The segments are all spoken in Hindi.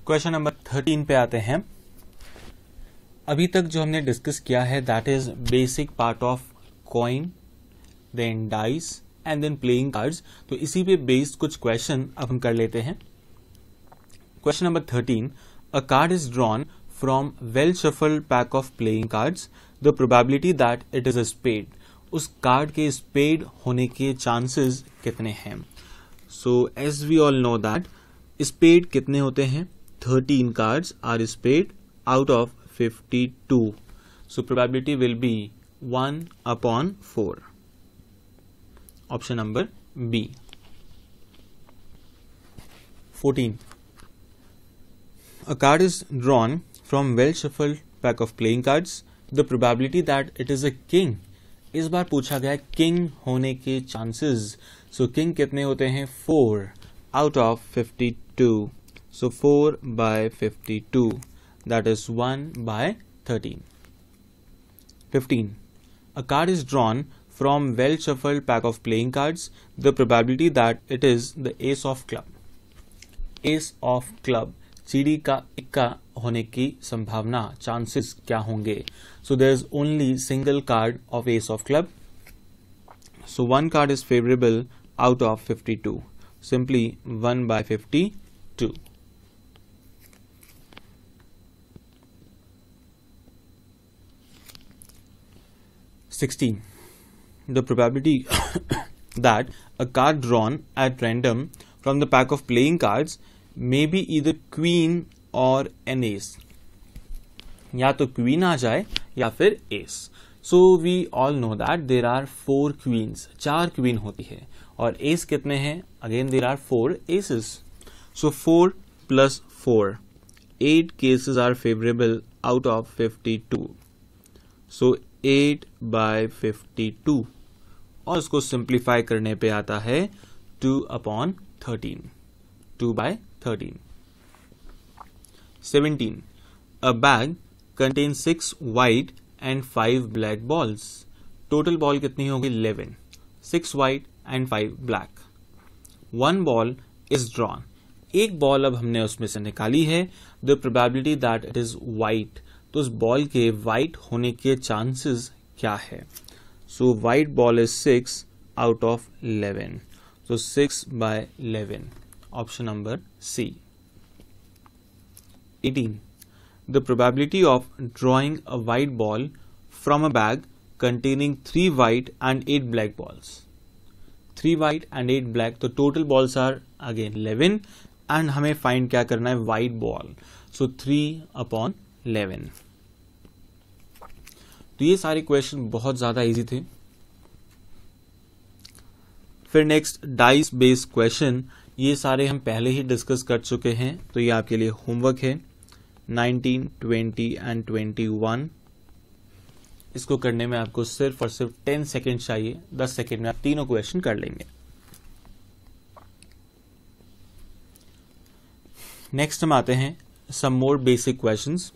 क्वेश्चन नंबर 13 पे आते हैं। अभी तक जो हमने डिस्कस किया है that is basic part of coin, then dice and then playing cards. तो इसी पे बेस्ड कुछ क्वेश्चन अब हम कर लेते हैं। Question number 13, a card is drawn from well shuffled pack of playing cards, the probability that it is a spade. उस कार्ड के स्पेड होने के चांसेस कितने हैं? So as we all know that spade कितने होते हैं? 13 cards are spade out of 52. So probability will be 1/4. Option number B. 14. A card is drawn from well shuffled pack of playing cards. The probability that it is a king. इस बार पूछा गया किंग होने के चांसेस। सो किंग कितने होते हैं? 4 out of 52. So 4/52. That is 1/13. 15. A card is drawn from well shuffled pack of playing cards. The probability that it is the ace of club. Ace of club, सीढ़ी का इक्का होने की संभावना, चांसेस क्या होंगे? So there is only single card of ace of club. So one card is favorable out of 52. Simply 1/52. 16. The probability that a card drawn at random from the pack of playing cards may be either queen or an ace. या तो queen आ जाए या फिर ace. So we all know that there are 4 queens. 4 queen होती है और ace कितने हैं? Again there are 4 aces. So 4 plus 4. 8 cases are favorable out of 52. So 8/52 और उसको सिंप्लीफाई करने पे आता है 2/13. 2/13. 17. A bag contains 6 white and 5 black balls. Total ball कितनी होगी? 11. 6 white and 5 black. One ball is drawn. एक बॉल अब हमने उसमें से निकाली है. The probability that it is white. तो उस बॉल के वाइट होने के चांसेस क्या है? So white ball is 6 out of 11. So 6/11. Option number C. 18. The probability of drawing a white ball from a bag containing 3 white and 8 black balls. 3 white and 8 black. तो total balls are again 11 and हमें find क्या करना है? white ball. So 3/11. तो ये सारे क्वेश्चन बहुत ज्यादा इजी थे। फिर नेक्स्ट डाइस बेस्ड क्वेश्चन, ये सारे हम पहले ही डिस्कस कर चुके हैं, तो ये आपके लिए होमवर्क है। 19, 20 एंड 21। इसको करने में आपको सिर्फ और सिर्फ 10 सेकेंड चाहिए। 10 सेकेंड में आप तीनों क्वेश्चन कर लेंगे। नेक्स्ट हम आते हैं some more basic questions.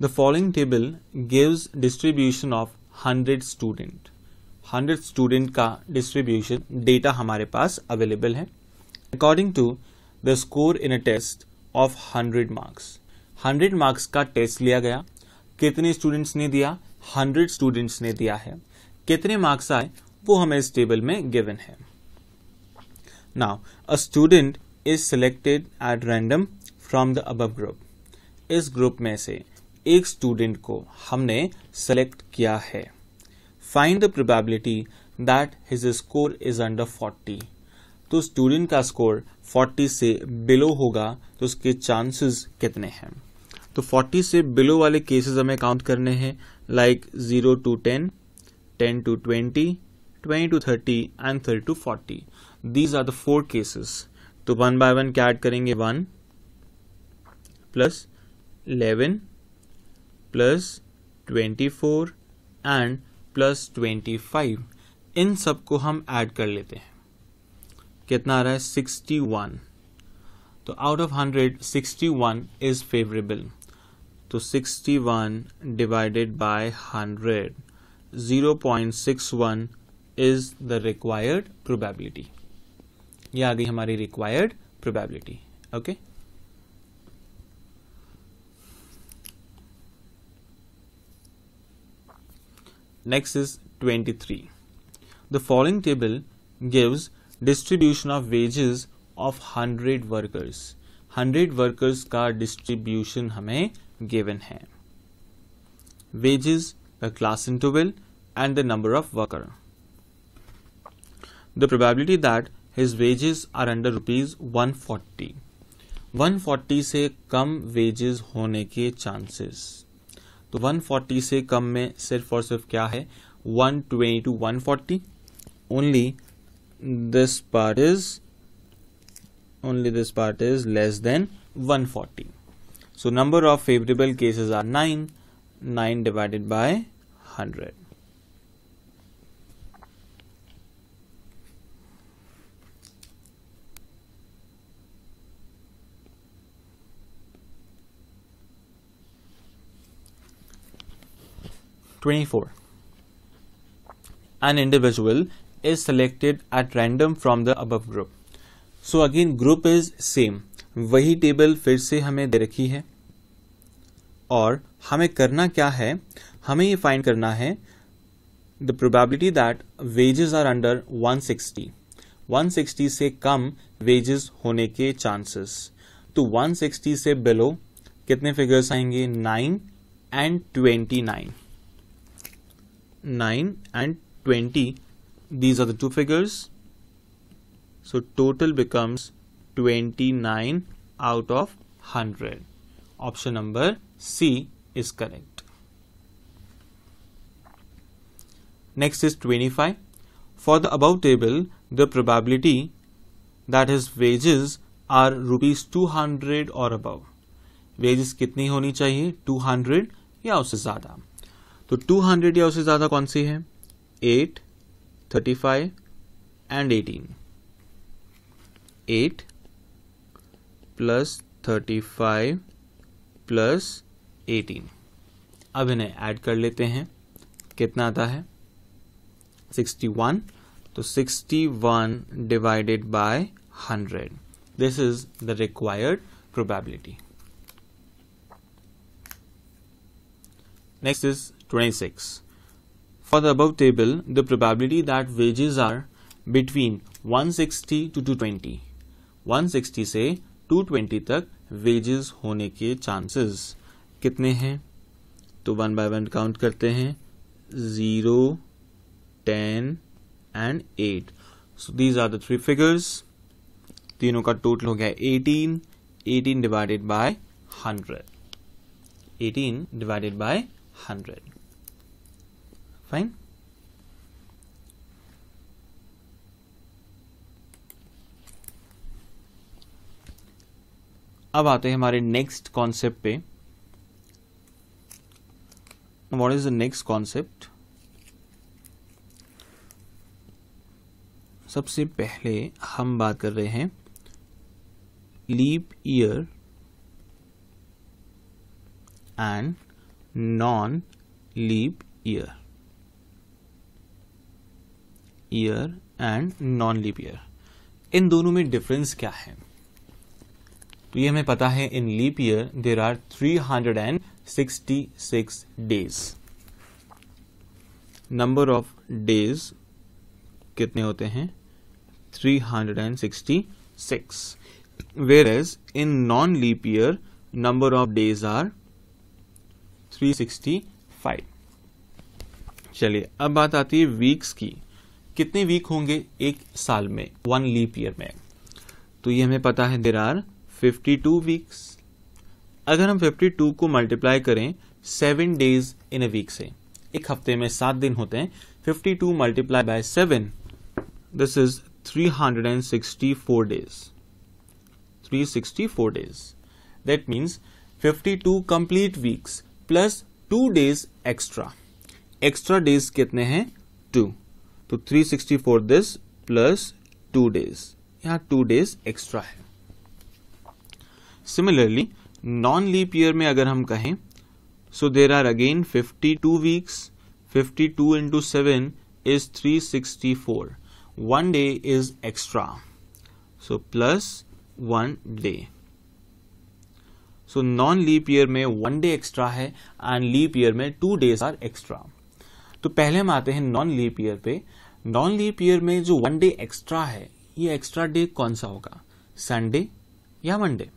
The following table gives distribution of 100 student. 100 student का distribution data हमारे पास available है. According to the score in a test of 100 marks. 100 marks का टेस्ट लिया गया. कितने स्टूडेंट्स ने दिया? 100 स्टूडेंट्स ने दिया है. कितने मार्क्स आए वो हमें इस टेबल में गिवन है. Now, a student is selected at random from the above group. इस ग्रुप में से एक स्टूडेंट को हमने सेलेक्ट किया है. Find the probability that his score is under 40. तो स्टूडेंट का स्कोर 40 से बिलो होगा तो उसके चांसेस कितने हैं? तो 40 से बिलो वाले केसेस हमें काउंट करने हैं, like 0 to 10, 10 to 20, 20 to 30 and 30 to 40. These are the 4 cases. तो 1 by 1 क्या ऐड करेंगे? 1 plus 11 plus 24 and plus 25. इन सब को हम ऐड कर लेते हैं. कितना आ रहा है? 61. तो आउट ऑफ 100 61 इज फेवरेबल. तो 61 divided by 100, 0.61 is the required probability. ये आ गई हमारी required probability. Okay, Next is 23. The following table gives distribution of wages of 100 workers. 100 workers का distribution हमें given है. Wages, the class interval and the number of worker. The probability that his wages are under rupees 140. 140 से कम wages होने के chances. तो 140 से कम में सिर्फ और सिर्फ क्या है 120 to 140. Only this part is less than 140. So number of favorable cases are 9. 9 divided by 100. An individual is selected at random from the above group. So again group is same. वही टेबल फिर से हमें दे रखी है और हमें करना क्या है, हमें ये फाइंड करना है the probability that wages are under 160. 160 से कम wages होने के chances. तो 160 से below कितने figures आएंगे 9 and 29. 9 and 20, these are the two figures. So total becomes 29 out of 100. Option number C is correct. Next is 25. For the above table, the probability that his wages are rupees 200 or above. Wages कितनी होनी चाहिए 200 या उससे ज़्यादा. तो 200 या उससे ज़्यादा कौन सी है 8, 35 and 18. 8 plus 35 plus 18. अब इन्हें ऐड कर लेते हैं. कितना आता है 61. तो 61 divided by 100. This is the required probability. Next is 26. For the above table, the probability that wages are between 160 to 220. 160 से 220 तक wages होने के chances कितने हैं? तो 1 by 1 काउंट करते हैं 0, 10 and 8. So these are the three figures. तीनों का टोटल हो गया 18. 18 divided by 100. 18 divided by 100. Fine. अब आते हैं हमारे नेक्स्ट कॉन्सेप्ट पे. What is the next concept? सबसे पहले हम बात कर रहे हैं leap year and non leap year. Year and non leap year, इन दोनों में डिफरेंस क्या है? तो ये हमें पता है in leap year there are 366 days. Number of days कितने होते हैं 366. whereas in non leap year number of days are 365. चलिए अब बात आती है वीक्स की. कितने वीक होंगे एक साल में वन लीप ईयर में? तो ये हमें पता है देयर आर 52 वीक्स. अगर हम 52 को मल्टीप्लाई करें 7 डेज इन अ वीक से, एक हफ्ते में 7 दिन होते हैं, 52 multiply by 7, this is 364 days. 364 days. That means 52 complete weeks plus 2 days extra. Extra days कितने हैं 2. तो 364 this plus 2 days. यहाँ 2 days extra है. Similarly, non-leap year में अगर हम कहें, so there are again 52 weeks. 52 into 7 is 364. 1 day is extra. So plus 1 day. So non-leap year में 1 day extra है and leap year में 2 days are extra. तो पहले हम आते हैं नॉन लीप ईयर पे। नॉन लीप ईयर में जो 1 डे एक्स्ट्रा है, ये एक्स्ट्रा डे कौन सा होगा, संडे या मंडे?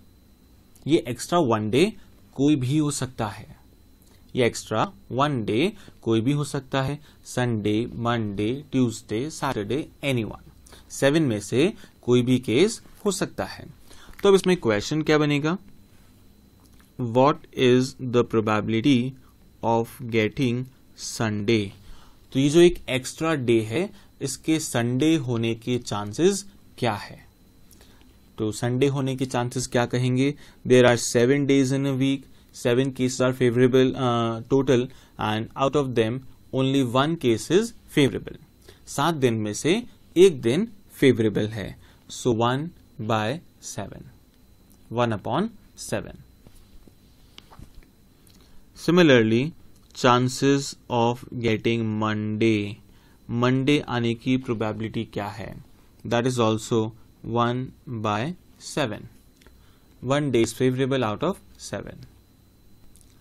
ये एक्स्ट्रा 1 डे कोई भी हो सकता है, ये एक्स्ट्रा 1 डे कोई भी हो सकता है, Sunday, Monday, Tuesday, Saturday, anyone. 7 में से कोई भी केस हो सकता है। तो अब इसमें क्वेश्चन क्या बनेगा, what is the probability of getting Sunday. तो ये जो एक एक्स्ट्रा डे है, इसके संडे होने के चांसेस क्या है? तो संडे होने के चांसेस क्या कहेंगे, there are 7 days in a week, 7 cases are favorable total and out of them only 1 case is favorable। 7 दिन में से एक दिन फेवरेबल है, so 1/7, 1/7। Similarly, chances of getting Monday आने की probability क्या है? That is also 1/7। 1 day is favorable out of 7।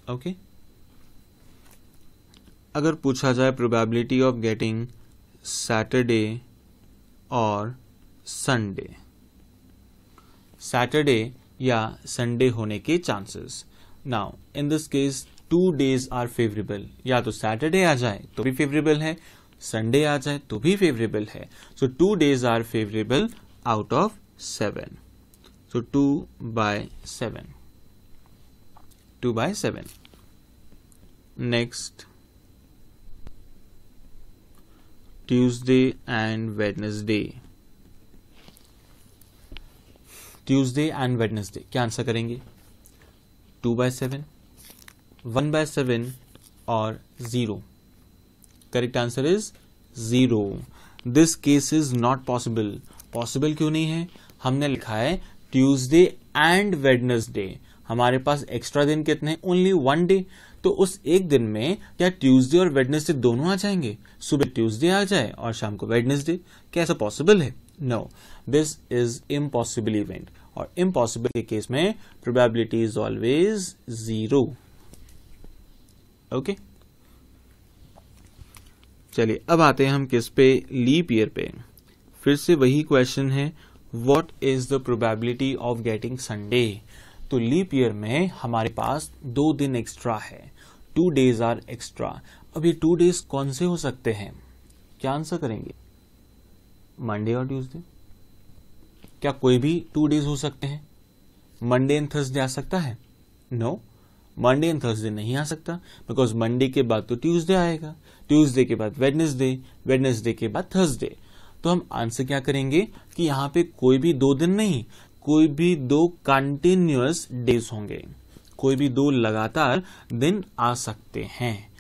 Okay अगर पूछा जाए प्रोबेबिलिटी ऑफ गेटिंग सैटरडे और संडे, सैटरडे या संडे होने के chances. Now in this case 2 days are favourable, या तो सैटरडे आ जाए तो भी फेवरेबल है, संडे आ जाए तो भी फेवरेबल है। So 2 days are favourable out of 7, so 2/7, 2/7। Next, Tuesday and Wednesday। Tuesday and Wednesday क्या आंसर करेंगे, 2/7, 1/7 और 0। Correct answer is 0। This case is not possible. Possible क्यों नहीं है, हमने लिखा है ट्यूसडे एंड वेडनेसडे, हमारे पास एक्स्ट्रा दिन कितने हैं, ओनली 1 डे। तो उस एक दिन में क्या ट्यूसडे और वेडनेसडे दोनों आ जाएंगे, सुबह ट्यूसडे आ जाए और शाम को वेडनेसडे? क्या ऐसा पॉसिबल है? No, this is impossible event, और इम्पॉसिबल के केस में प्रोबेबिलिटी इज ऑलवेज 0। ओके चलिए अब आते हैं हम किस पे, लीप ईयर पे। फिर से वही क्वेश्चन है, what is the probability of getting Sunday. तो लीप ईयर में हमारे पास 2 दिन एक्स्ट्रा है, 2 days आर एक्स्ट्रा। अब ये 2 days कौन से हो सकते हैं, क्या आंसर करेंगे, मंडे और ट्यूसडे? क्या कोई भी 2 days हो सकते हैं? मंडे एंड थर्सडे आ सकता है? नो, मंडे एंड थर्सडे नहीं आ सकता, बिकॉज मंडे के बाद तो ट्यूसडे आएगा, ट्यूसडे के बाद वेडनेसडे, वेडनेसडे के बाद थर्सडे। तो हम आंसर क्या करेंगे कि यहाँ पे कोई भी 2 दिन नहीं, कोई भी 2 कंटिन्यूअस डेज होंगे, कोई भी 2 लगातार दिन आ सकते हैं।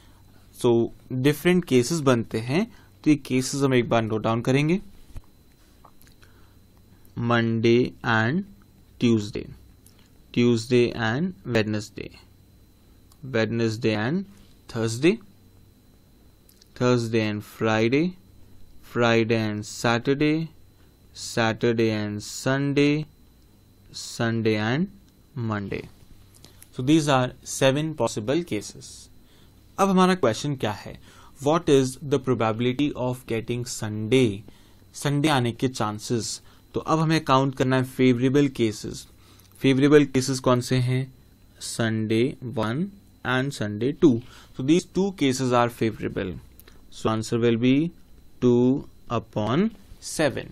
सो डिफरेंट केसेस बनते हैं, तो ये केसेस हम एक बार नोट डाउन करेंगे, Monday and Tuesday, Tuesday and Wednesday, Wednesday and Thursday, Thursday and Friday, Friday and Saturday, Saturday and Sunday, Sunday and Monday। So these are 7 possible cases। अब हमारा क्वेश्चन क्या है, what is the probability of getting Sunday, Sunday आने के चांसेस। तो अब हमें काउंट करना है फेवरेबल केसेस। फेवरेबल केसेस कौन से हैं, Sunday 1 and Sunday 2। So these 2 cases are favorable, so answer will be 2/7,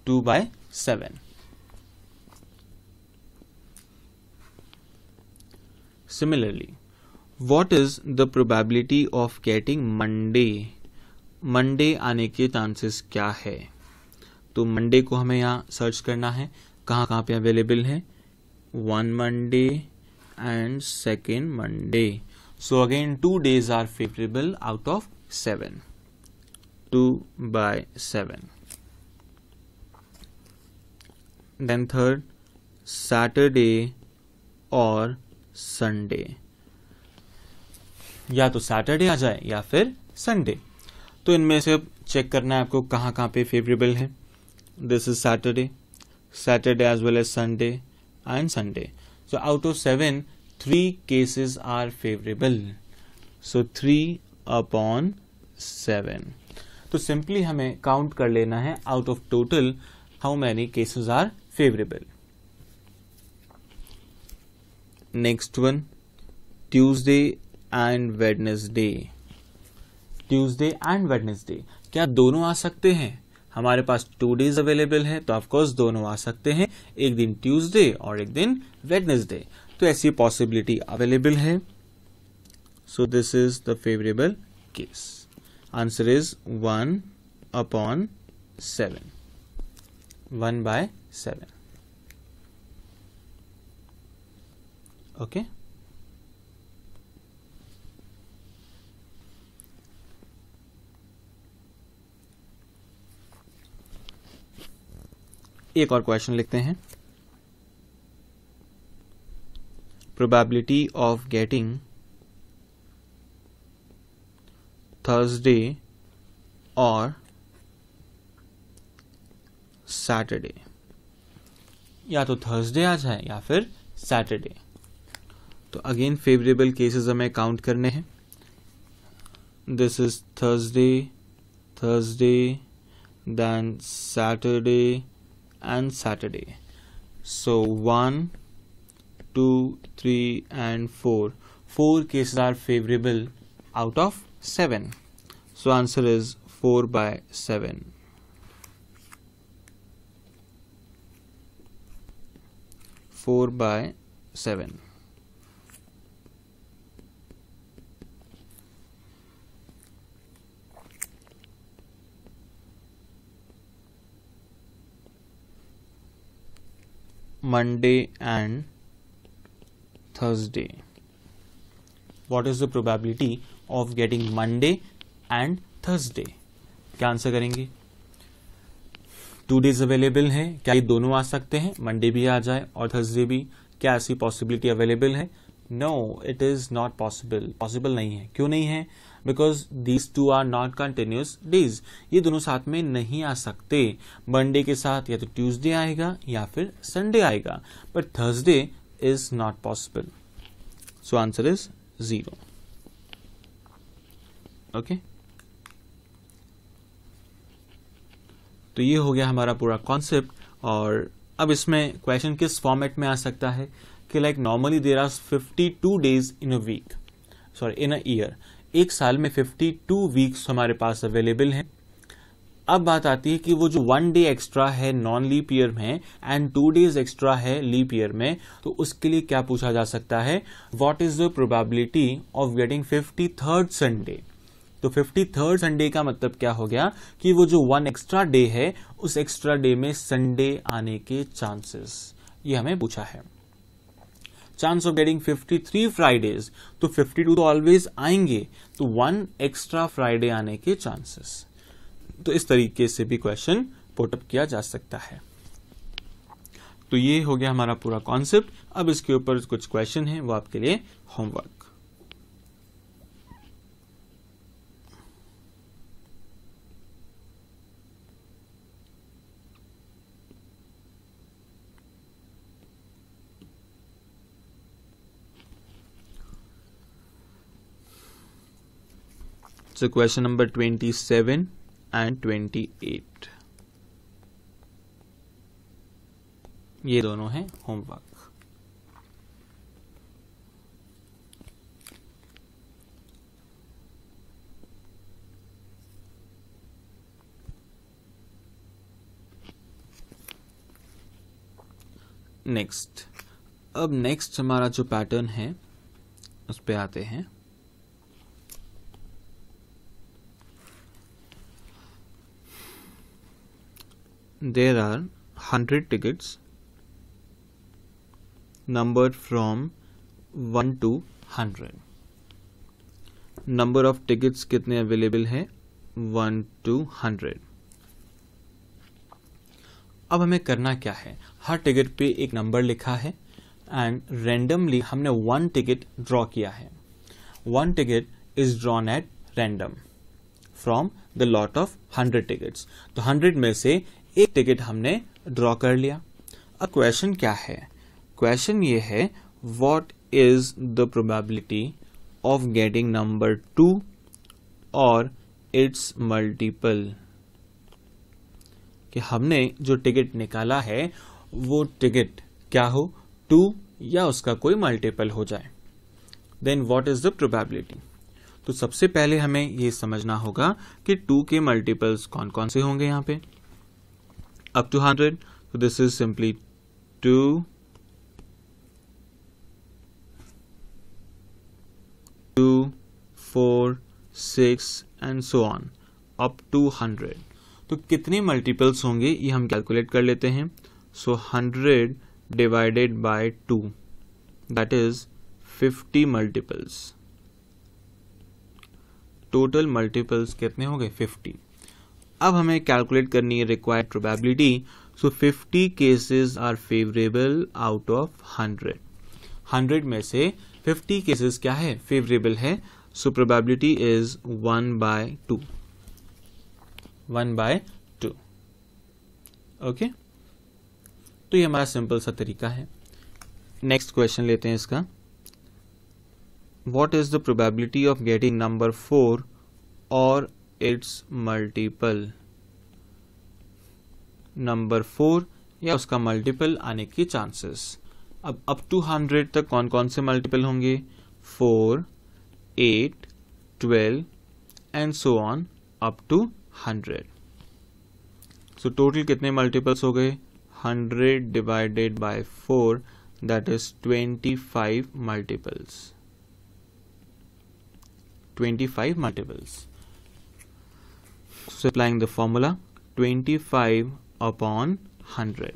2/7। Similarly, what is the probability of getting Monday, Monday आने के चांसेस क्या है। तो मंडे को हमें यहाँ सर्च करना है, कहाँ पे अवेलेबल है, 1 Monday and 2nd Monday। So again 2 days are favorable out of 7, 2/7। Then third, Saturday और संडे, या तो सैटरडे आ जाए या फिर संडे। तो इनमें से अब चेक करना है आपको कहाँ पे फेवरेबल है। This is Saturday, Saturday as well as Sunday and Sunday. So out of 7, 3 cases are favourable, so 3 upon 7। तो सिंपली हमें काउंट कर लेना है out of total how many cases are favourable. Next one, Tuesday and Wednesday. Tuesday and Wednesday, क्या दोनों आ सकते हैं? हमारे पास 2 डेज अवेलेबल है तो ऑफकोर्स दोनों आ सकते हैं, एक दिन ट्यूसडे और एक दिन वेडनेसडे। तो ऐसी पॉसिबिलिटी अवेलेबल है। So this is the favourable case. Answer is 1 upon 7, 1/7। Okay, एक और क्वेश्चन लिखते हैं। प्रोबेबिलिटी ऑफ गेटिंग थर्सडे और सैटरडे, या तो थर्सडे आ जाए या फिर सैटरडे। तो अगेन फेवरेबल केसेस हमें काउंट करने हैं। This is Thursday, Thursday, then Saturday and Saturday. So 1, 2, 3 and 4. 4 cases are favorable out of 7. So answer is 4/7. Four by 7. Monday and Thursday. What is the probability of getting Monday and Thursday? क्या आंसर करेंगे? 2 डेज अवेलेबल है, क्या ये दोनों आ सकते हैं? मंडे भी आ जाए और थर्सडे भी, क्या ऐसी पॉसिबिलिटी अवेलेबल है? No, it is not possible. Possible नहीं है। क्यों नहीं है? Because these 2 are not continuous days. ये दोनों साथ में नहीं आ सकते। मंडे के साथ या तो ट्यूसडे आएगा या फिर संडे आएगा, but Thursday is not possible. So answer is 0। Okay, तो ये हो गया हमारा पूरा कॉन्सेप्ट। और अब इसमें क्वेश्चन किस फॉर्मेट में आ सकता है कि like normally there are 52 days in a week, sorry in a year. एक साल में 52 वीक्स हमारे पास अवेलेबल हैं। अब बात आती है कि वो जो 1 डे एक्स्ट्रा है नॉन लीप ईयर में एंड 2 डेज एक्स्ट्रा है लीप ईयर में, तो उसके लिए क्या पूछा जा सकता है? What is the probability of getting 53rd Sunday? तो 53rd संडे का मतलब क्या हो गया कि वो जो 1 एक्स्ट्रा डे है उस एक्स्ट्रा डे में संडे आने के चांसेस, ये हमें पूछा है। चांस ऑफ गेटिंग 53 फ्राइडेज, तो 52 तो ऑलवेज आएंगे, तो 1 एक्स्ट्रा फ्राइडे आने के चांसेस। तो इस तरीके से भी क्वेश्चन पुटअप किया जा सकता है। तो ये हो गया हमारा पूरा कॉन्सेप्ट। अब इसके ऊपर कुछ क्वेश्चन है, वो आपके लिए homework. So question number 27 and 28, ये दोनों हैं होमवर्क। नेक्स्ट, अब नेक्स्ट हमारा जो पैटर्न है उस पे आते हैं। There are 100 tickets numbered from 1 to 100. Number of tickets कितने अवेलेबल है? 1 to 100. अब हमें करना क्या है? हर टिकट पे एक नंबर लिखा है एंड रैंडमली हमने 1 टिकट ड्रॉ किया है। 1 ticket is drawn at random from the lot of 100 tickets. तो 100 में से एक टिकट हमने ड्रॉ कर लिया। अब क्वेश्चन क्या है? क्वेश्चन ये है, what is the probability of getting number 2 और इट्स मल्टीपल, कि हमने जो टिकट निकाला है वो टिकट क्या हो, 2 या उसका कोई मल्टीपल हो जाए। Then what is the probability. तो सबसे पहले हमें ये समझना होगा कि 2 के मल्टीपल्स कौन कौन से होंगे यहाँ पे, अप टू 100। तो this is simply 2, 4, 6 and so on up to 100। तो कितने मल्टीपल्स होंगे ये हम कैलकुलेट कर लेते हैं। So 100 divided by 2, that is 50 multiples. Total multiples कितने हो गए, 50। अब हमें कैलकुलेट करनी है required probability. So 50 cases are favourable out of 100। 100 में से 50 केसेस क्या है, फेवरेबल है। So probability is 1/2, 1/2। ओके, तो ये हमारा सिंपल सा तरीका है। नेक्स्ट क्वेश्चन लेते हैं इसका। What is the probability of getting number 4 or its multiple? Number 4 या उसका मल्टीपल आने की चांसेस। अब अप टू 100 तक कौन कौन से मल्टीपल होंगे, 4, 8, 12 and so on up to 100। So total कितने मल्टीपल्स हो गए, 100 divided by 4, that is 25 multiples. 25 multiples. So applying the formula 25 upon 100,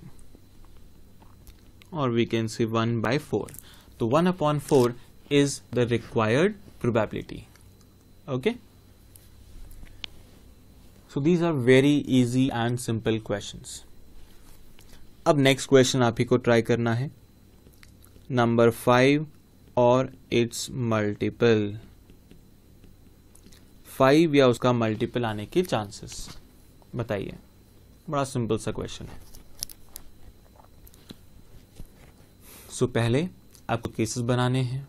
or we can say 1/4. So 1/4 is the required probability. Okay. So these are very easy and simple questions. अब next question आप ही को try करना है, number 5 और its multiple। 5 या उसका मल्टीपल आने के चांसेस बताइए। बड़ा सिंपल सा क्वेश्चन है। सो पहले आपको केसेस बनाने हैं।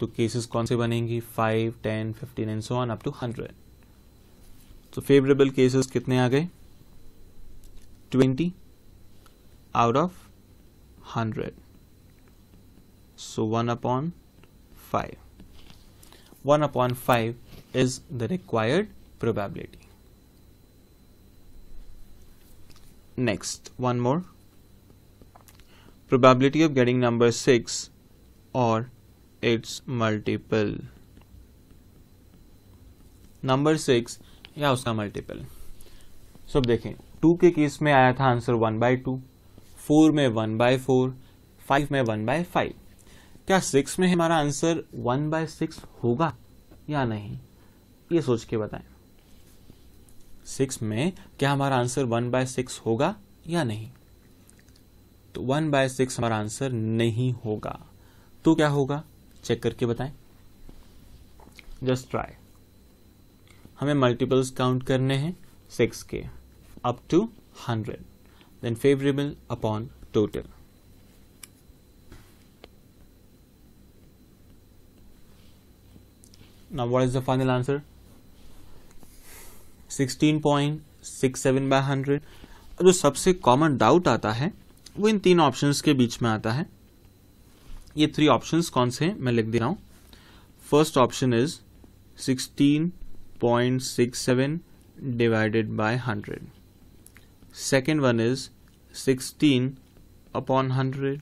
तो केसेस कौन से बनेंगी, 5, 10, 15 and so on up to 100। तो फेवरेबल केसेस कितने आ गए, 20 out of 100। So 1/5। 1/5 is the required probability. Next, one more. Probability of getting number 6 or its multiple. Number 6 या उसका मल्टीपल। सब देखें, 2 के केस में आया था आंसर 1/2, 4 में 1/4, 5 में 1/5। क्या 6 में हमारा आंसर 1/6 होगा या नहीं, ये सोच के बताएं। 6 में क्या हमारा आंसर 1/6 होगा या नहीं। तो 1/6 हमारा आंसर नहीं होगा। तो क्या होगा, चेक करके बताएं। Just try. हमें मल्टीपल्स काउंट करने हैं 6 के up to 100, then favourable upon total. Now what is the final answer? 16.67/100। जो सबसे कॉमन डाउट आता है वो इन 3 ऑप्शंस के बीच में आता है। ये 3 ऑप्शंस कौन से हैं मैं लिख दे रहा हूं। First option is 16.67 divided by 100। Second one is 16/100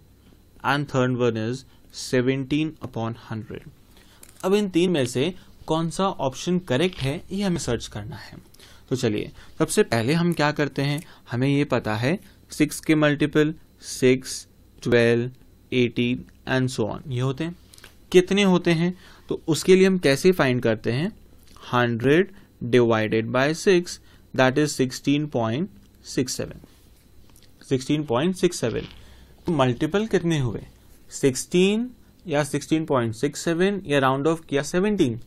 and third one is 17/100। अब इन 3 में से कौन सा ऑप्शन करेक्ट है ये हमें सर्च करना है। तो चलिए सबसे पहले हम क्या करते हैं, हमें ये पता है 6 के मल्टीपल 6, 12, 18 एंड सो ऑन ये होते हैं। कितने होते हैं, तो उसके लिए हम कैसे फाइंड करते हैं, 100 डिवाइडेड बाय 6, दैट इज 16.67। 16.67 तो मल्टीपल कितने हुए, 16 या 16.67 या राउंड ऑफ किया 17।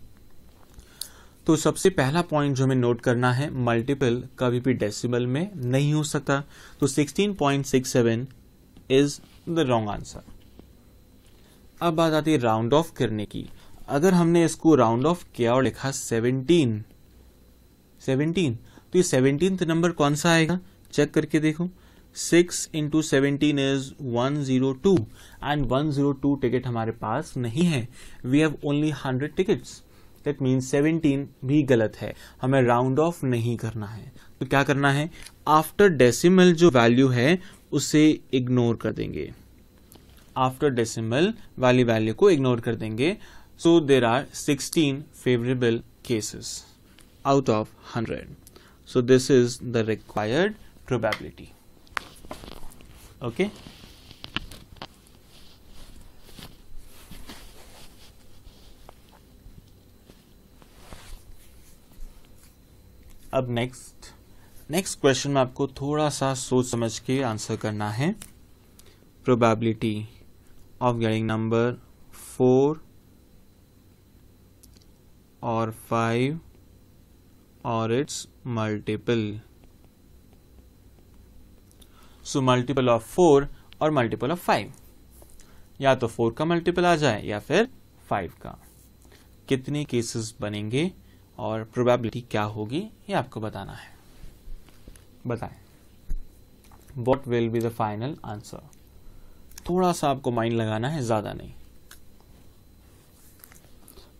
तो सबसे पहला पॉइंट जो हमें नोट करना है, मल्टीपल कभी भी डेसिमल में नहीं हो सकता। तो 16.67 इज द रॉन्ग आंसर। अब बात आती है राउंड ऑफ करने की। अगर हमने इसको राउंड ऑफ किया और लिखा 17, 17। तो ये 17th नंबर कौन सा आएगा, चेक करके देखो। 6 into 17 is 102 एंड 102 टिकट हमारे पास नहीं है, we have only 100 tickets. That means 17 भी गलत है, हमें राउंड ऑफ नहीं करना है। तो क्या करना है, आफ्टर डेसिमल जो वैल्यू है उसे इग्नोर कर देंगे, आफ्टर डेसिमल वाली वैल्यू को इग्नोर कर देंगे। So there are 16 favourable cases out of 100. So this is the required probability. Okay. अब नेक्स्ट क्वेश्चन में आपको थोड़ा सा सोच समझ के आंसर करना है। प्रोबेबिलिटी ऑफ गेटिंग नंबर 4 और 5 और it's multiple. So multiple of 4 और मल्टीपल ऑफ 5, या तो 4 का मल्टीपल आ जाए या फिर 5 का। कितने केसेस बनेंगे और प्रोबेबिलिटी क्या होगी ये आपको बताना है। बताएं, what will be the final answer. थोड़ा सा आपको माइंड लगाना है, ज्यादा नहीं।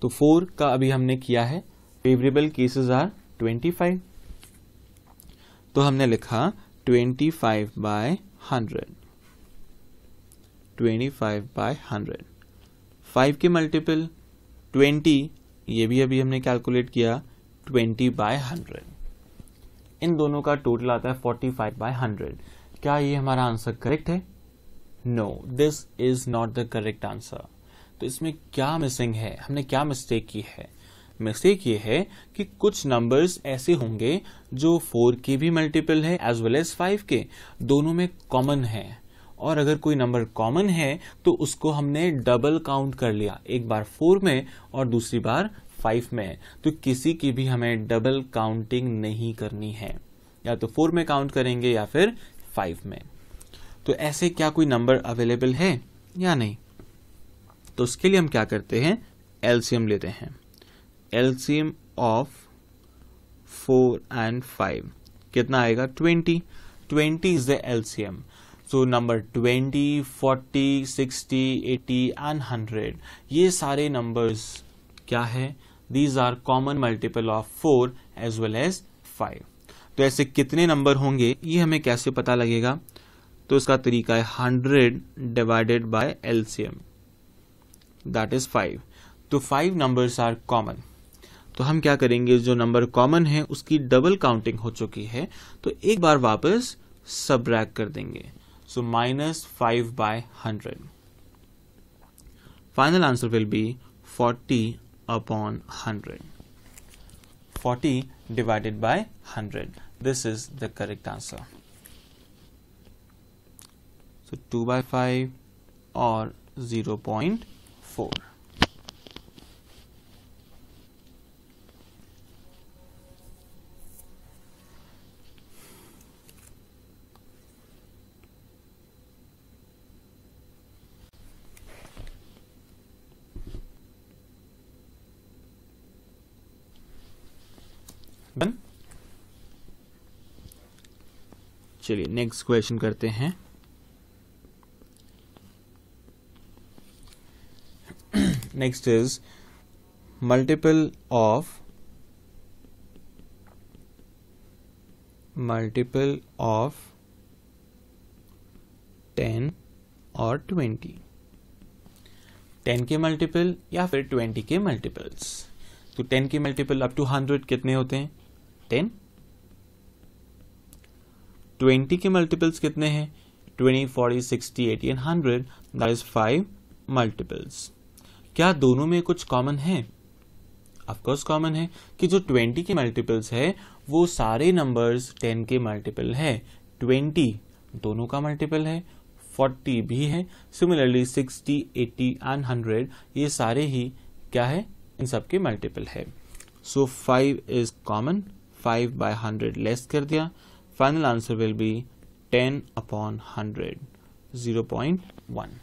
तो 4 का अभी हमने किया है, फेवरेबल केसेस आर 25, तो हमने लिखा 25/100, 25/100। 5 के मल्टीपल 20, ये भी अभी हमने कैलकुलेट किया 20/100। इन दोनों का टोटल आता है 45/100। क्या ये हमारा आंसर करेक्ट है? No, this is not the correct answer. तो इसमें क्या मिसिंग है, हमने क्या मिस्टेक की है? मिस्टेक ये है कि कुछ नंबर्स ऐसे होंगे जो 4 के भी मल्टीपल है एज वेल एज 5 के, दोनों में कॉमन है। और अगर कोई नंबर कॉमन है तो उसको हमने डबल काउंट कर लिया, एक बार 4 में और दूसरी बार 5 में। तो किसी की भी हमें डबल काउंटिंग नहीं करनी है, या तो 4 में काउंट करेंगे या फिर 5 में। तो ऐसे क्या कोई नंबर अवेलेबल है या नहीं? तो उसके लिए हम क्या करते हैं, एलसीएम लेते हैं। एलसीएम ऑफ 4 and 5 कितना आएगा? 20 is the LCM. So number 20, 40, 60, 80 and 100, ये सारे नंबर्स क्या है? These are common multiple of 4 as well as 5। तो ऐसे कितने नंबर होंगे ये हमें कैसे पता लगेगा? तो इसका तरीका है 100 divided bye LCM, that is 5। तो 5 नंबर्स आर कॉमन। तो हम क्या करेंगे, जो नंबर कॉमन है उसकी डबल काउंटिंग हो चुकी है, तो एक बार वापस सबट्रैक्ट कर देंगे। So -5/100। Final answer will be 40/100, 40 divided by 100। This is the correct answer. So 2/5 और 0.4। चलिए नेक्स्ट क्वेश्चन करते हैं। नेक्स्ट इज मल्टीपल ऑफ 10 और 20। 10 के मल्टीपल या फिर 20 के मल्टीपल्स। तो 10 के मल्टीपल अप टू 100 कितने होते हैं? 10। 20 के मल्टीपल्स कितने हैं? 20, 40, 60, 80 एंड 100, दैट इज 5 मल्टीपल्स। क्या दोनों में कुछ कॉमन है? ऑफकोर्स कॉमन है कि जो 20 के मल्टीपल्स है वो सारे नंबर्स 10 के मल्टीपल है। 20 दोनों का मल्टीपल है, 40 भी है, सिमिलरली 60, 80 एंड 100 ये सारे ही क्या है? इन सब के मल्टीपल है। सो 5 इज कॉमन, 5/100 लेस कर दिया। Final answer will B 10/100, 0.1।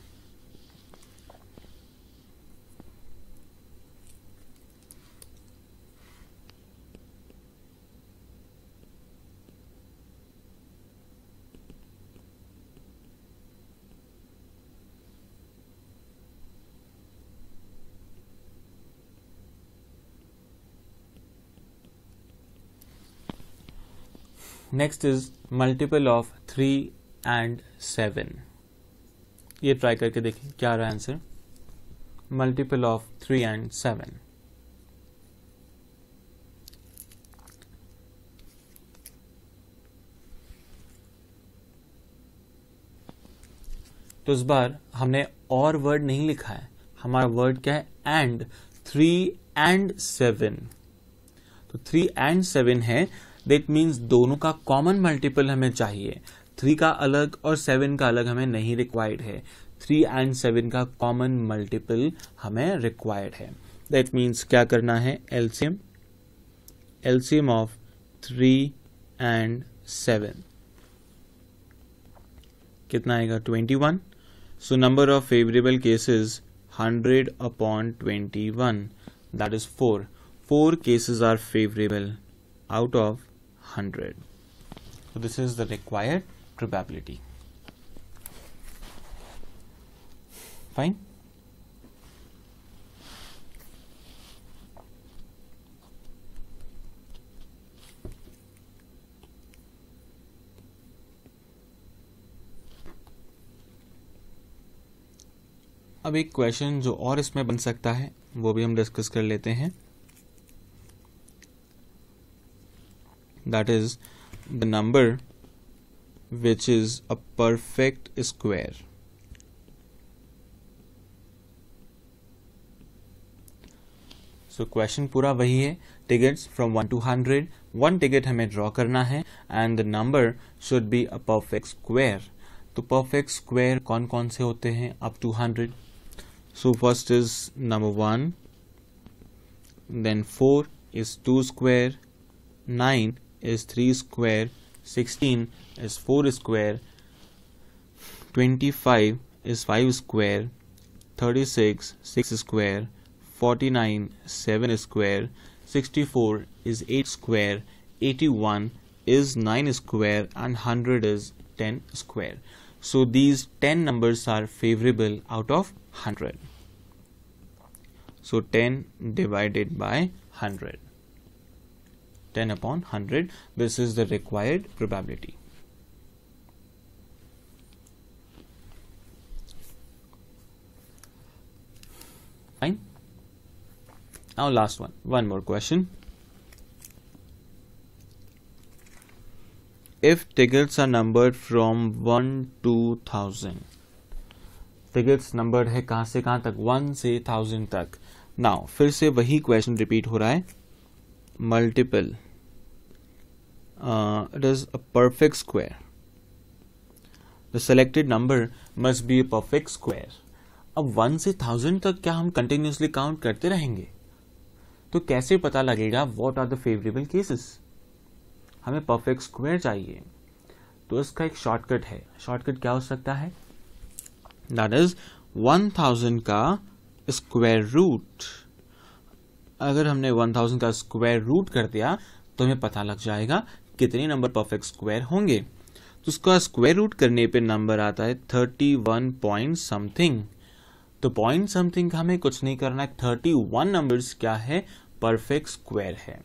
Next is multiple of 3 and 7. ये ट्राई करके देखिए क्या रहा आंसर. Multiple of 3 and 7. तो इस बार हमने और वर्ड नहीं लिखा है, हमारा वर्ड क्या है एंड. 3 and 7. तो 3 and 7 है, दैट मीन्स दोनों का कॉमन मल्टीपल हमें चाहिए. 3 का अलग और 7 का अलग हमें नहीं रिक्वायर्ड है. 3 and 7 का कॉमन मल्टीपल हमें रिक्वायर्ड है. दैट मीन्स क्या करना है, एलसीएम. एलसीएम ऑफ 3 and 7 कितना आएगा, 21. So number of favourable cases 100 upon 21, that is 4. 4 cases are favorable out of 100. So this is the required probability. Fine. अब एक क्वेश्चन जो और इसमें बन सकता है वो भी हम डिस्कस कर लेते हैं. That is the number which is a perfect square. So क्वेश्चन पूरा वही है, टिकट्स फ्रॉम 1 to 100. 1 टिकट हमें ड्रॉ करना है and the number should be a perfect square. तो परफेक्ट स्क्वायर कौन कौन से होते हैं up to 100. So first is number 1, then 4 is 2 square, 9 is 3 square, 16 is 4 square, 25 is 5 square, 36 6 square, 49 7 square, 64 is 8 square, 81 is 9 square, and 100 is 10 square. So these 10 numbers are favorable out of 100. So 10 divided by 100. 10 upon 100. This is the required probability. Fine. Now last one. One more question. If tickets are numbered from 1 to 1000. Tickets numbered है कहां से कहां तक, 1 से 1000 तक. नाउ फिर से वही क्वेश्चन रिपीट हो रहा है. Multiple, it is a perfect square. The selected number must be a perfect square. अब 1 से 1000 तक क्या हम कंटिन्यूसली काउंट करते रहेंगे? तो कैसे पता लगेगा what are the favourable cases? हमें परफेक्ट स्क्वायर चाहिए, तो इसका एक शॉर्टकट है. शॉर्टकट क्या हो सकता है? दैट इज 1000 का स्क्वायर रूट. अगर हमने 1000 का स्क्वायर रूट कर दिया तो हमें पता लग जाएगा कितने नंबर परफेक्ट स्क्वायर होंगे. तो उसका स्क्वायर रूट करने पे नंबर आता है 31 पॉइंट समथिंग. तो पॉइंट समथिंग का हमें कुछ नहीं करना है. 31 नंबर्स क्या है, परफेक्ट स्क्वायर है.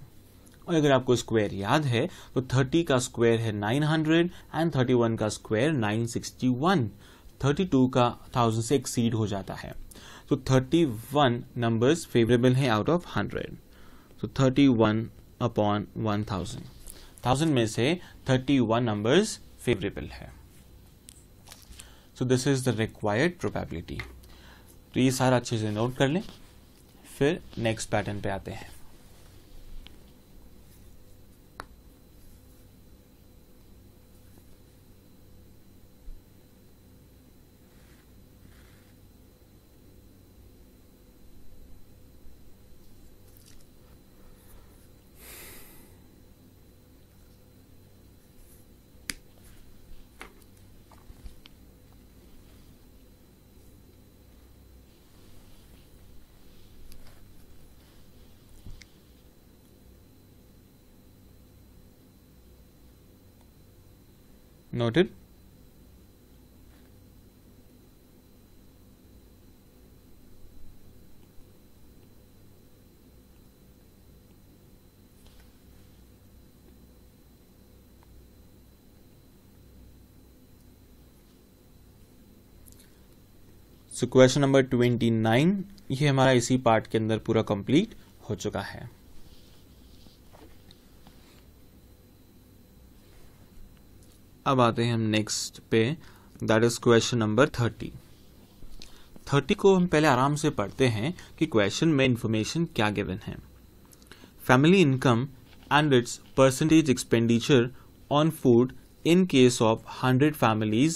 और अगर आपको स्क्वायर याद है तो 30 का स्क्वायर है 900 एंड 31 का स्क्वायर 961. 32 का 1000 से एक्सीड हो जाता है. तो 31 नंबर्स फेवरेबल हैं आउट ऑफ 100. तो 31 अपॉन 1000. 1000 में से 31 नंबर्स फेवरेबल है. So this is the required probability. तो ये सारा अच्छे से नोट कर लें, फिर नेक्स्ट पैटर्न पे आते हैं. Noted. सो क्वेश्चन नंबर 29 ये हमारा इसी पार्ट के अंदर पूरा कंप्लीट हो चुका है। अब आते हैं हम नेक्स्ट पे, दैट इज क्वेश्चन नंबर 30 को हम पहले आराम से पढ़ते हैं कि क्वेश्चन में इंफॉर्मेशन क्या गिवन है। Family income and it's percentage expenditure on food in case of 100 families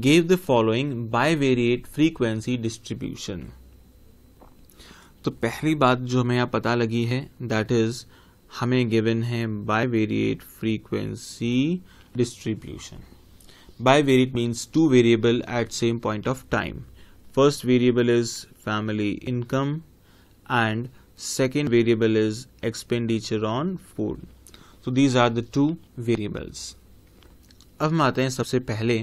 gave the following bivariate frequency distribution। तो पहली बात जो हमें यहाँ पता लगी है that is हमें given है bivariate frequency distribution। Bivariate means two variable at same point of time. First variable is family income and second variable is expenditure on food. So these are the two variables। अब हम आते हैं सबसे पहले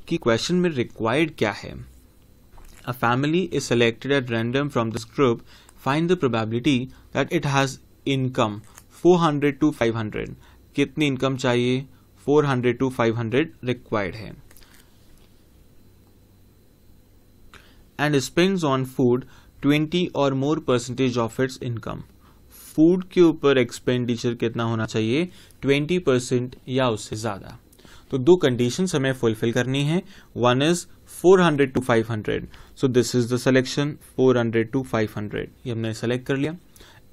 कि क्वेश्चन में रिक्वायर्ड क्या है। A family is selected at random from this group, find the probability that it has income 400 to 500। कितनी इनकम चाहिए? 400 to 500 रिक्वायर्ड है। एंड स्पेंड्स ऑन फूड 20 और more percentage of its income. Food के ऊपर एक्सपेंडिचर कितना होना चाहिए? 20% या उससे ज्यादा। तो दो कंडीशंस हमें फुलफिल करनी है। One is 400 to 500, so this is the selection 400 to 500, ये हमने सेलेक्ट कर लिया।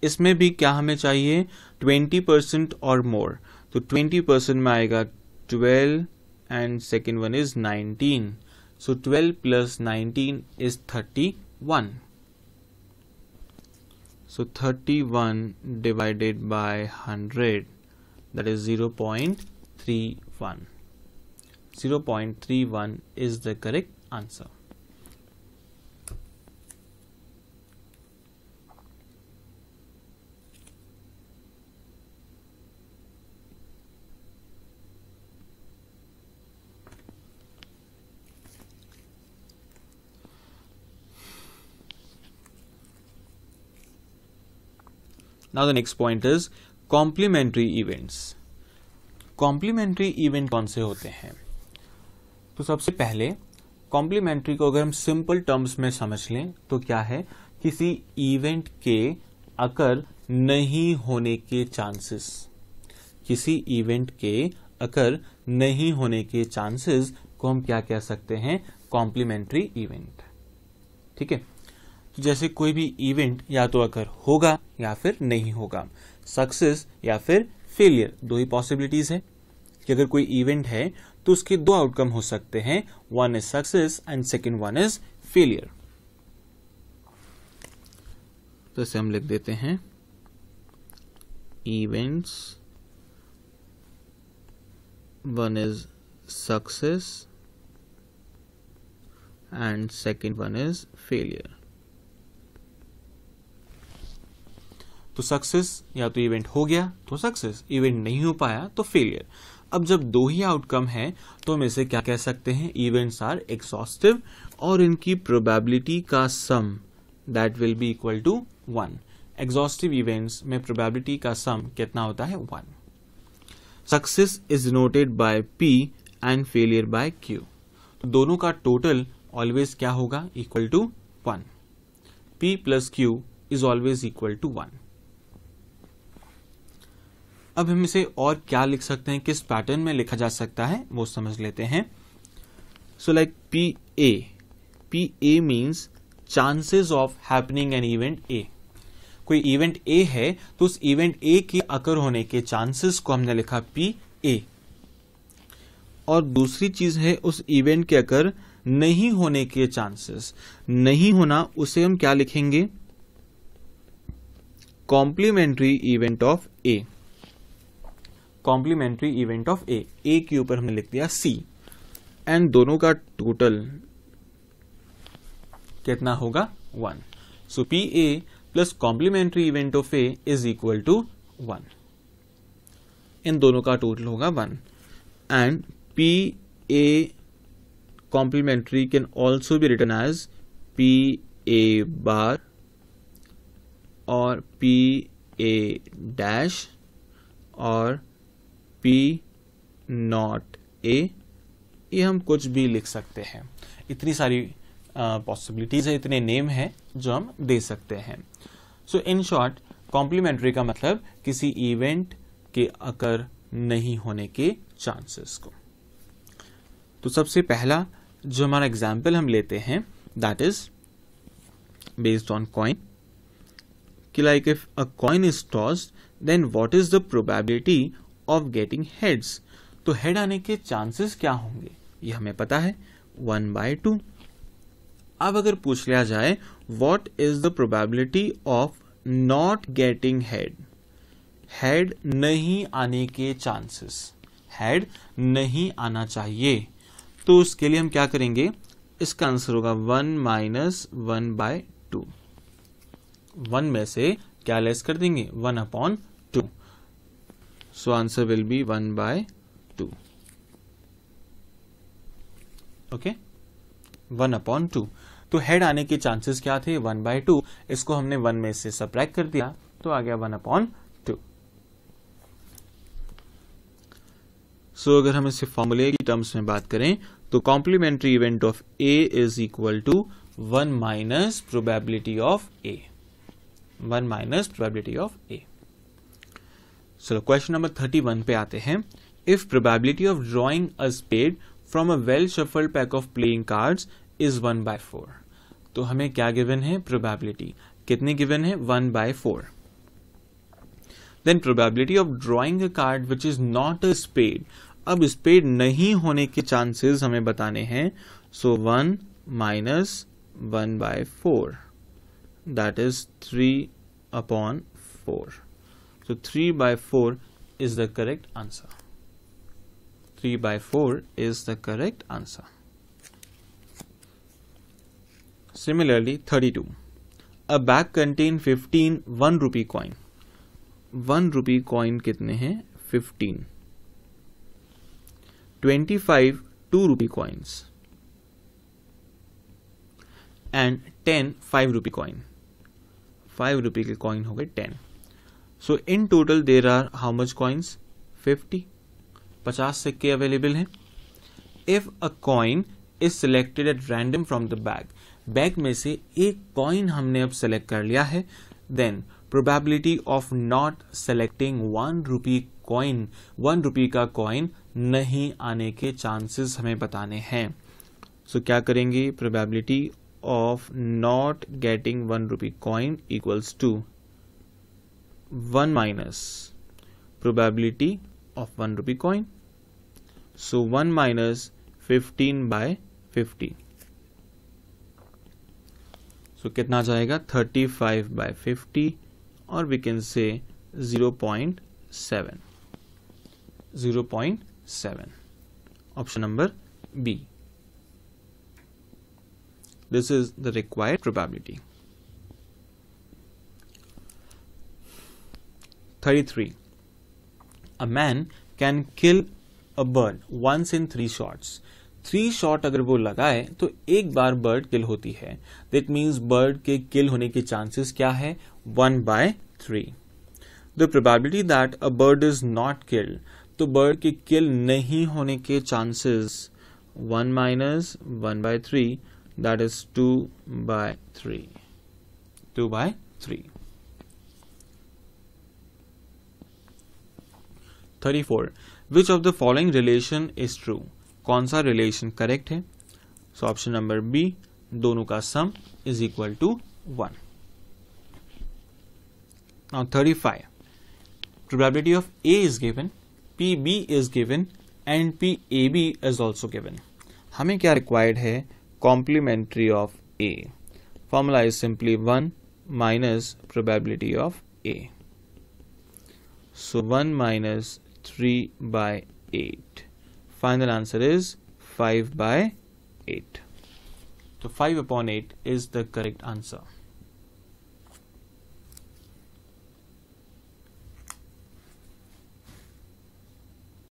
इसमें भी क्या हमें चाहिए? 20% और मोर। तो 20% में आएगा 12 and second one is 19, so 12 plus 19 is 31। So 31 divided by 100, that is 0.31. 0.31 is the correct answer. Now the next point is complementary events। Complementary event कौन से होते हैं? तो सबसे पहले कॉम्प्लीमेंट्री को अगर हम सिंपल टर्म्स में समझ लें तो क्या है? किसी इवेंट के अकर नहीं होने के चांसेस, किसी इवेंट के अकर नहीं होने के चांसेस को हम क्या कह सकते हैं? Complementary event. ठीक है, तो जैसे कोई भी इवेंट या तो अगर होगा या फिर नहीं होगा, सक्सेस या फिर फेलियर, दो ही पॉसिबिलिटीज है कि अगर कोई इवेंट है तो उसके दो आउटकम हो सकते हैं, one is success and second one is failure. तो इसे हम लिख देते हैं events, one is success and second one is failure. तो सक्सेस या तो इवेंट हो गया तो सक्सेस, इवेंट नहीं हो पाया तो फेलियर। अब जब दो ही आउटकम है तो हम इसे क्या कह सकते हैं? इवेंट्स आर एग्जॉस्टिव और इनकी प्रोबेबिलिटी का sum that will be equal to 1। Exhaustive events में प्रोबेबिलिटी का सम कितना होता है? 1। Success is denoted by P and failure by Q। तो दोनों का टोटल ऑलवेज क्या होगा? Equal to 1। P plus Q is always equal to 1। अब हम इसे और क्या लिख सकते हैं, किस पैटर्न में लिखा जा सकता है वो समझ लेते हैं। So like PA means chances of happening an event A। कोई इवेंट A है तो उस इवेंट A के अकर होने के चांसेस को हमने लिखा PA। और दूसरी चीज है उस इवेंट के अकर नहीं होने के चांसेस, नहीं होना उसे हम क्या लिखेंगे? Complementary event of A। Complementary event of A के ऊपर हमने लिख दिया C एंड दोनों का टोटल कितना होगा? 1। So PA plus complementary event of A is equal to 1। इन दोनों का टोटल होगा 1 and PA complementary can also be written as PA bar और PA डैश और P नॉट A। ये हम कुछ भी लिख सकते हैं। इतनी सारी पॉसिबिलिटीज है, इतने नेम हैं जो हम दे सकते हैं. सो इन शॉर्ट कॉम्प्लीमेंट्री का मतलब किसी इवेंट के अकर नहीं होने के चांसेस को. तो सबसे पहला जो हमारा एग्जाम्पल हम लेते हैं that is based on coin कि like if a coin is tossed then what is the probability of getting heads. तो हेड आने के चांसेस क्या होंगे ये हमें पता है 1/2. अब अगर पूछ लिया जाए what is the probability of not getting head, head नहीं आने के चांसेस, हेड नहीं आना चाहिए, तो उसके लिए हम क्या करेंगे, इसका आंसर होगा 1 - 1/2. 1 में से क्या लेस कर देंगे 1/2. So answer will B 1/2. Okay 1/2. तो हेड आने के चांसेस क्या थे 1/2. इसको हमने 1 में से सबट्रैक्ट कर दिया तो आ गया 1/2. सो अगर हम इसे फॉर्मूले की टर्म्स में बात करें तो complementary event of A is equal to 1 minus probability of A. 1 minus probability of A. चलो क्वेश्चन नंबर 31 पे आते हैं. If probability of drawing a spade from a well shuffled pack of playing cards is 1/4. तो हमें क्या गिवन है प्रोबेबिलिटी, कितनी गिवन है 1/4. Then probability of drawing a card which is not a spade. अब स्पेड नहीं होने के चांसेस हमें बताने हैं. So 1 minus 1/4 that is 3/4. So 3/4 is the correct answer. 3/4 is the correct answer. Similarly, 32. A bag contain 15 1 rupee coin. 1 rupee coin कितने हैं 15. 25 2 rupee coins and 10 5 rupee coin. 5 rupee के coin हो गए 10. So in total there are how much coins 50. 50 सिक्के अवेलेबल हैं. If a coin is selected at random from the bag, bag में से एक कॉइन हमने अब सेलेक्ट कर लिया है, then probability of not selecting 1 rupee coin, 1 rupee का कॉइन नहीं आने के चांसेस हमें बताने हैं. So क्या करेंगे, probability of not getting 1 rupee coin equals to 1 minus probability of 1 rupee coin. So 1 minus 15/50. So कितना जाएगा 35/50 और we can say 0.7. 0.7. Option number B. This is the required probability. 33. A man can kill a bird once in 3 shots. 3 shot अगर वो लगाए तो एक बार बर्ड किल होती है. दैट मीन्स बर्ड के किल होने के चांसेस क्या है 1/3. The probability that a bird is not killed, तो बर्ड के किल नहीं होने के chances 1 minus 1/3 that is 2/3. 2/3. 34. Which of the following relation is true? कौन सा रिलेशन करेक्ट है? सो ऑप्शन नंबर बी, दोनों का sum is equal to 1. Now 35. Probability of A is given, PB is given and PAB is also given. हमें क्या रिक्वायर्ड है? Complementary of A. Formula is simply 1 minus probability of A. So 1 minus 3/8. Final answer is 5/8. So 5/8 is the correct answer.